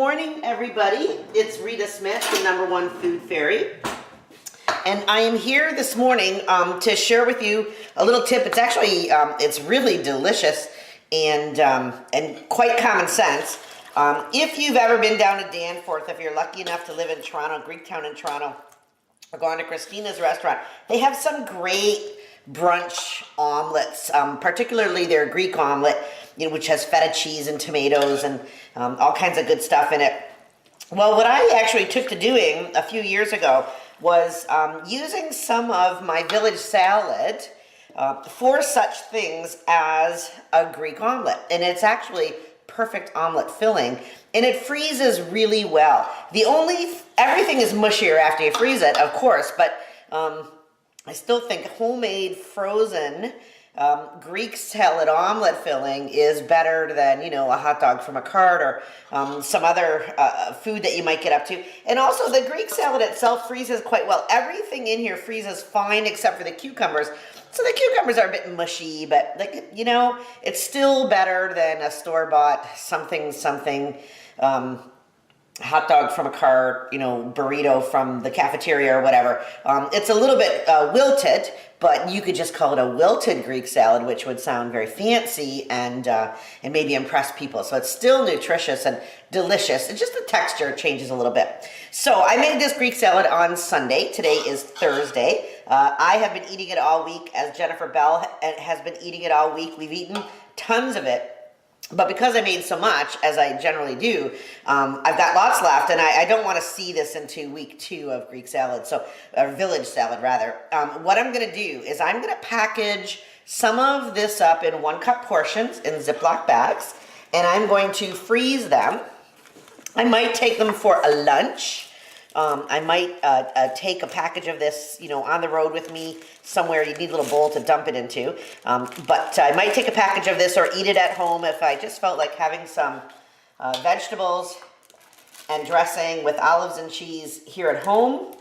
morning, everybody. It's Rita Smith, the #1 food fairy. And I am here this morning to share with you a little tip. It's actually, it's really delicious and quite common sense. If you've ever been down to Danforth, if you're lucky enough to live in Toronto, Greektown in Toronto, or gone to Christina's restaurant, they have some great brunch omelets, particularly their Greek omelet, which has feta cheese and tomatoes and all kinds of good stuff in it. Well, what I actually took to doing a few years ago was using some of my village salad for such things as a Greek omelet. And it's actually perfect omelet filling, and it freezes really well. Everything is mushier after you freeze it, of course, but I still think homemade frozen Greek salad omelet filling is better than, a hot dog from a cart or some other food that you might get up to. And also the Greek salad itself freezes quite well. Everything in here freezes fine except for the cucumbers. So the cucumbers are a bit mushy, but it's still better than a store-bought something hot dog from a cart, burrito from the cafeteria or whatever. It's a little bit wilted, but you could just call it a wilted Greek salad, which would sound very fancy and maybe impress people. So it's still nutritious and delicious. It's just the texture changes a little bit. So I made this Greek salad on Sunday. Today is Thursday. I have been eating it all week, as Jennifer Bell has been eating it all week. We've eaten tons of it. But because I made so much, as I generally do, I've got lots left, and I don't want to see this into week 2 of Greek salad, or village salad rather. What I'm going to do is I'm going to package some of this up in 1-cup portions in Ziploc bags, and I'm going to freeze them. I might take them for a lunch. I might take a package of this, on the road with me somewhere. You need a little bowl to dump it into. But I might take a package of this or eat it at home if I just felt like having some vegetables and dressing with olives and cheese here at home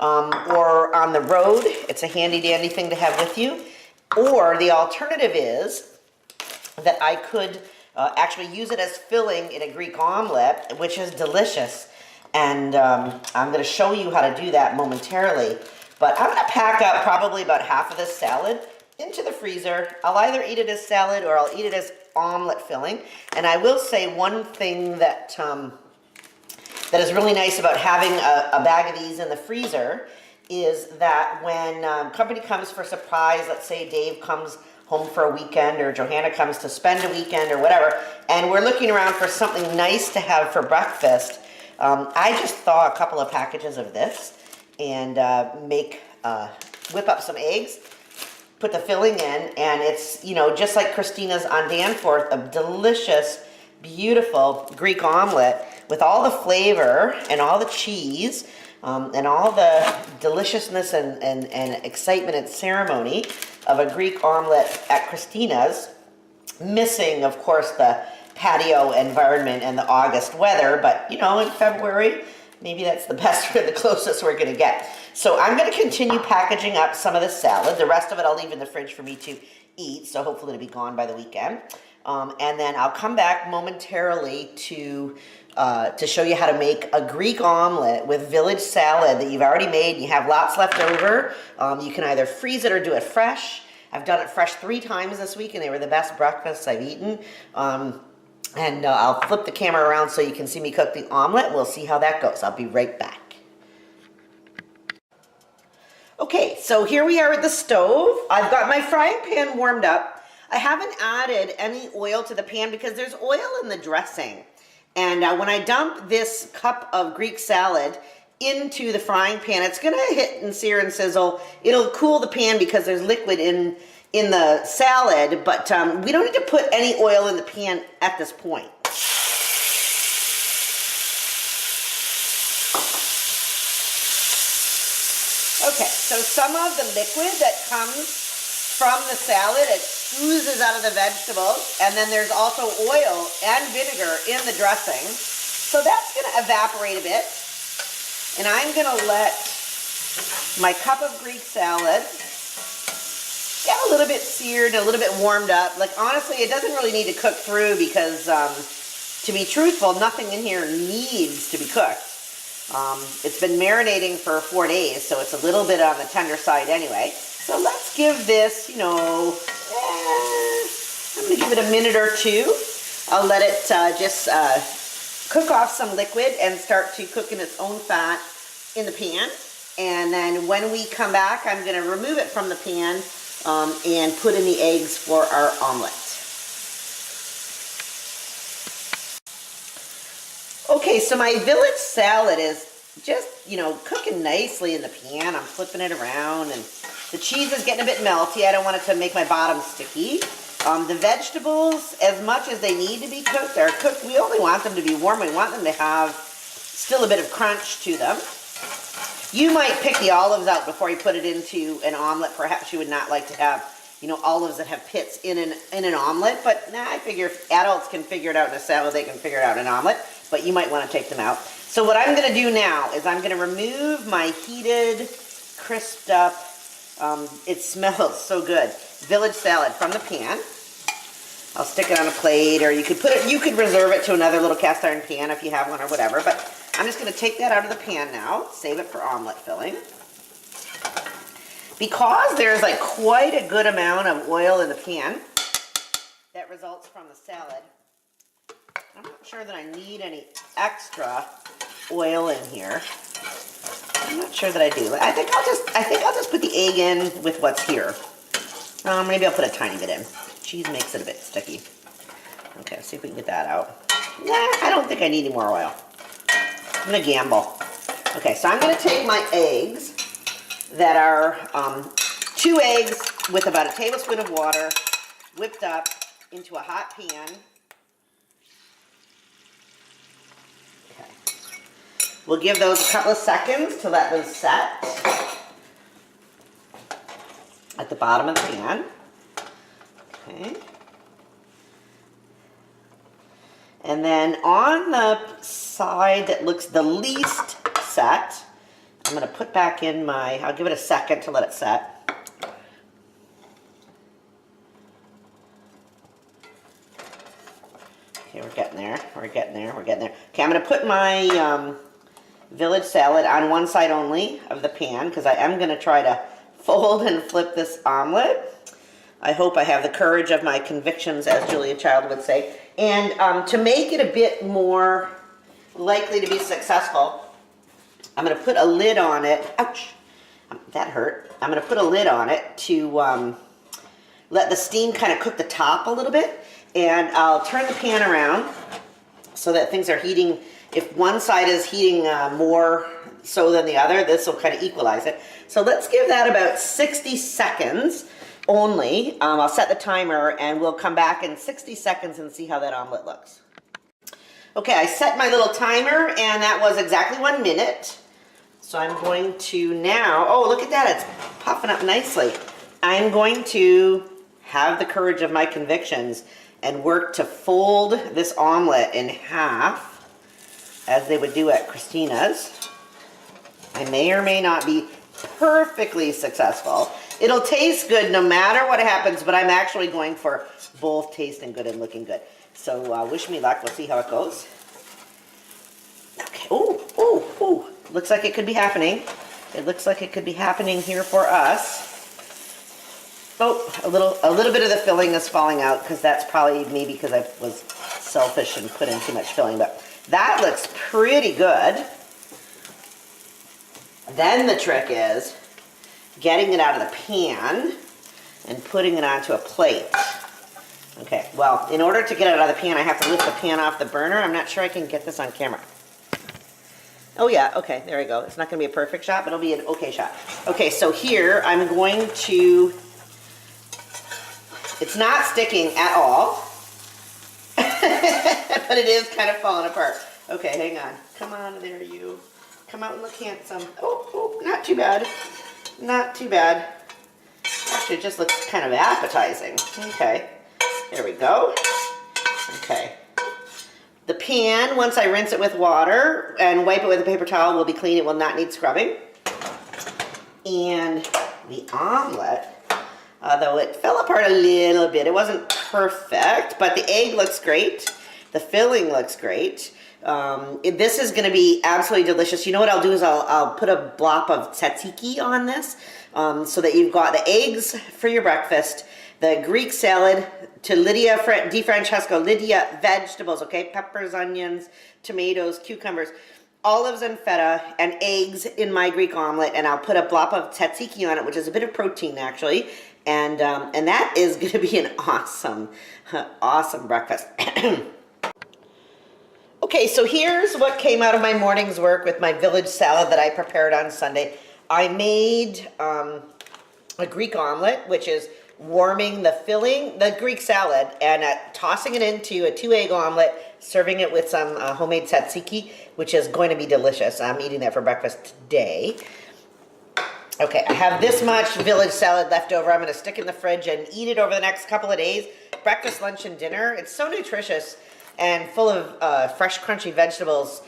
or on the road. It's a handy dandy thing to have with you. Or the alternative is that I could actually use it as filling in a Greek omelet, which is delicious. And I'm going to show you how to do that momentarily. But I'm going to pack up probably about half of this salad into the freezer. I'll either eat it as salad or I'll eat it as omelet filling. And I will say one thing that is really nice about having a bag of these in the freezer is that when company comes for a surprise, let's say Dave comes home for a weekend or Johanna comes to spend a weekend or whatever, and we're looking around for something nice to have for breakfast, I just thaw a couple of packages of this and whip up some eggs, put the filling in, and it's, just like Christina's on Danforth, a delicious, beautiful Greek omelet with all the flavor and all the cheese and all the deliciousness and excitement and ceremony of a Greek omelet at Christina's, missing, of course, the patio environment and the August weather, but in February, maybe that's the best or the closest we're going to get. So I'm going to continue packaging up some of the salad. The rest of it I'll leave in the fridge for me to eat, so hopefully it'll be gone by the weekend. And then I'll come back momentarily to show you how to make a Greek omelet with village salad that you've already made and you have lots left over. You can either freeze it or do it fresh. I've done it fresh 3 times this week, and they were the best breakfasts I've eaten. And I'll flip the camera around so you can see me cook the omelet. We'll see how that goes. I'll be right back. Okay, so here we are at the stove. I've got my frying pan warmed up. I haven't added any oil to the pan because there's oil in the dressing. And when I dump this cup of Greek salad into the frying pan, it's going to hit and sear and sizzle. It'll cool the pan because there's liquid in the salad, but we don't need to put any oil in the pan at this point. Okay, so some of the liquid that comes from the salad, it oozes out of the vegetables, and then there's also oil and vinegar in the dressing. So that's going to evaporate a bit, and I'm going to let my cup of Greek salad get a little bit seared, a little bit warmed up. Like, honestly, it doesn't really need to cook through because to be truthful, nothing in here needs to be cooked. It's been marinating for 4 days, so it's a little bit on the tender side anyway. So let's give this, you know, I'm going to give it a minute or two. I'll let it just cook off some liquid and start to cook in its own fat in the pan. And then when we come back, I'm going to remove it from the pan and put in the eggs for our omelet. Okay, so my village salad is just, you know, cooking nicely in the pan. I'm flipping it around, and the cheese is getting a bit melty. I don't want it to make my bottom sticky. The vegetables, as much as they need to be cooked, are cooked. We only want them to be warm. We want them to have still a bit of crunch to them. You might pick the olives out before you put it into an omelet. Perhaps you would not like to have, you know, olives that have pits in an omelet. But nah, I figure if adults can figure it out in a salad, they can figure it out in an omelet. But you might want to take them out. So what I'm going to do now is I'm going to remove my heated, crisped up, it smells so good, village salad from the pan. I'll stick it on a plate, or you could put it, you could reserve it to another little cast iron pan if you have one or whatever. But I'm just going to take that out of the pan now, save it for omelet filling. Because there's like quite a good amount of oil in the pan that results from the salad, I'm not sure that I need any extra oil in here. I'm not sure that I do. I think I'll just put the egg in with what's here. Maybe I'll put a tiny bit in. Cheese makes it a bit sticky. Okay, let's see if we can get that out. Nah, I don't think I need any more oil. I'm gonna gamble. Okay, so I'm gonna take my eggs that are 2 eggs with about a tablespoon of water whipped up into a hot pan. Okay. We'll give those a couple of seconds to let them set at the bottom of the pan. Okay. And then on the side that looks the least set, I'm going to put back in my, I'll give it a second to let it set. Okay, we're getting there, we're getting there, we're getting there. Okay, I'm going to put my village salad on one side only of the pan, because I am going to try to fold and flip this omelet. I hope I have the courage of my convictions, as Julia Child would say. And to make it a bit more likely to be successful, I'm going to put a lid on it. Ouch! That hurt. I'm going to put a lid on it to let the steam kind of cook the top a little bit. And I'll turn the pan around so that things are heating. If one side is heating more so than the other, this will kind of equalize it. So let's give that about 60 seconds only. I'll set the timer and we'll come back in 60 seconds and see how that omelet looks. Okay, I set my little timer and that was exactly 1 minute. So I'm going to now, oh look at that, it's puffing up nicely. I'm going to have the courage of my convictions and work to fold this omelet in half, as they would do at Christina's. I may or may not be perfectly successful. It'll taste good no matter what happens, but I'm actually going for both tasting good and looking good. So wish me luck. We'll see how it goes. Okay. Ooh, ooh, ooh. Looks like it could be happening. It looks like it could be happening here for us. Oh, a little bit of the filling is falling out, because that's probably maybe because I was selfish and put in too much filling, but that looks pretty good. Then the trick is getting it out of the pan and putting it onto a plate. Okay, well, in order to get it out of the pan, I have to lift the pan off the burner. I'm not sure I can get this on camera. Oh yeah, okay, there we go. It's not gonna be a perfect shot, but it'll be an okay shot. Okay, so here I'm going to, it's not sticking at all, but it is kind of falling apart. Okay, hang on. Come on, there you. Come out and look handsome. Oh, oh, not too bad. Not too bad. Actually, it just looks kind of appetizing. Okay, there we go. Okay. The pan, once I rinse it with water and wipe it with a paper towel, will be clean. It will not need scrubbing. And the omelet, although it fell apart a little bit, it wasn't perfect, but the egg looks great. The filling looks great. This is going to be absolutely delicious. You know what I'll do is I'll put a blob of tzatziki on this, so that you've got the eggs for your breakfast, the Greek salad to Lydia DiFrancesco, Lydia vegetables, okay, peppers, onions, tomatoes, cucumbers, olives and feta, and eggs in my Greek omelet, and I'll put a blob of tzatziki on it, which is a bit of protein actually, and that is going to be an awesome, awesome breakfast. Okay, so here's what came out of my morning's work with my village salad that I prepared on Sunday. I made a Greek omelet, which is warming the filling, the Greek salad, and tossing it into a 2-egg omelet, serving it with some homemade tzatziki, which is going to be delicious. I'm eating that for breakfast today. Okay, I have this much village salad left over. I'm going to stick it in the fridge and eat it over the next couple of days. Breakfast, lunch, and dinner. It's so nutritious and full of fresh, crunchy vegetables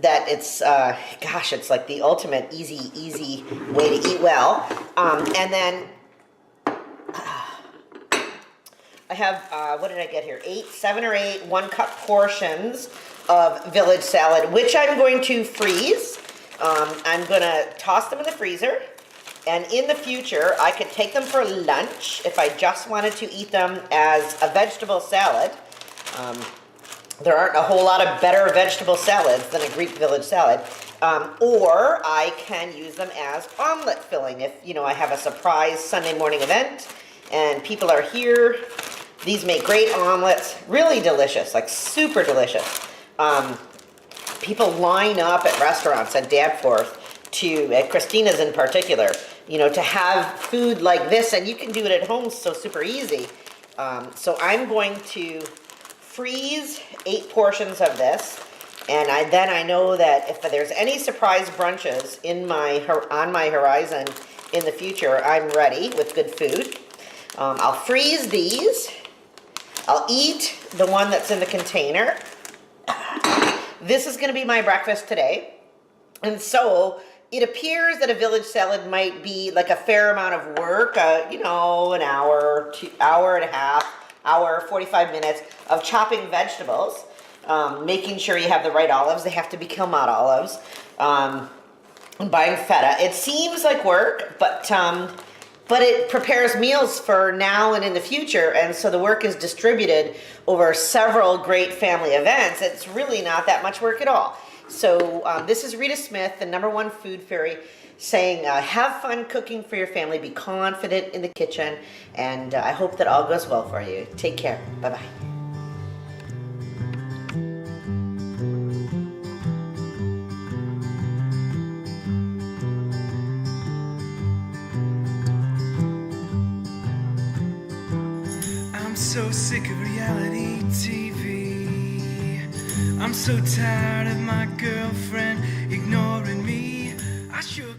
that it's, gosh, it's like the ultimate easy way to eat well. And then I have, what did I get here? 7 or 8 1-cup portions of village salad, which I'm going to freeze. I'm going to toss them in the freezer. And in the future, I could take them for lunch if I just wanted to eat them as a vegetable salad. There aren't a whole lot of better vegetable salads than a Greek village salad. Or I can use them as omelet filling. If, you know, I have a surprise Sunday morning event and people are here, these make great omelets. Really delicious, like super delicious. People line up at restaurants at Danforth at Christina's in particular, you know, to have food like this, and you can do it at home so super easy. So I'm going to freeze 8 portions of this, and then I know that if there's any surprise brunches on my horizon in the future, I'm ready with good food. I'll freeze these. I'll eat the one that's in the container. This is going to be my breakfast today, and so it appears that a village salad might be like a fair amount of work, you know, an hour, hour and a half, hour, 45 minutes of chopping vegetables, making sure you have the right olives. They have to be Kilmot olives, and buying feta. It seems like work, but it prepares meals for now and in the future, and so the work is distributed over several great family events. It's really not that much work at all. So this is Rita Smith, the #1 food fairy, saying have fun cooking for your family, be confident in the kitchen, and I hope that all goes well for you. Take care. Bye-bye. I'm so sick of reality TV. I'm so tired of my girlfriend ignoring me. I sure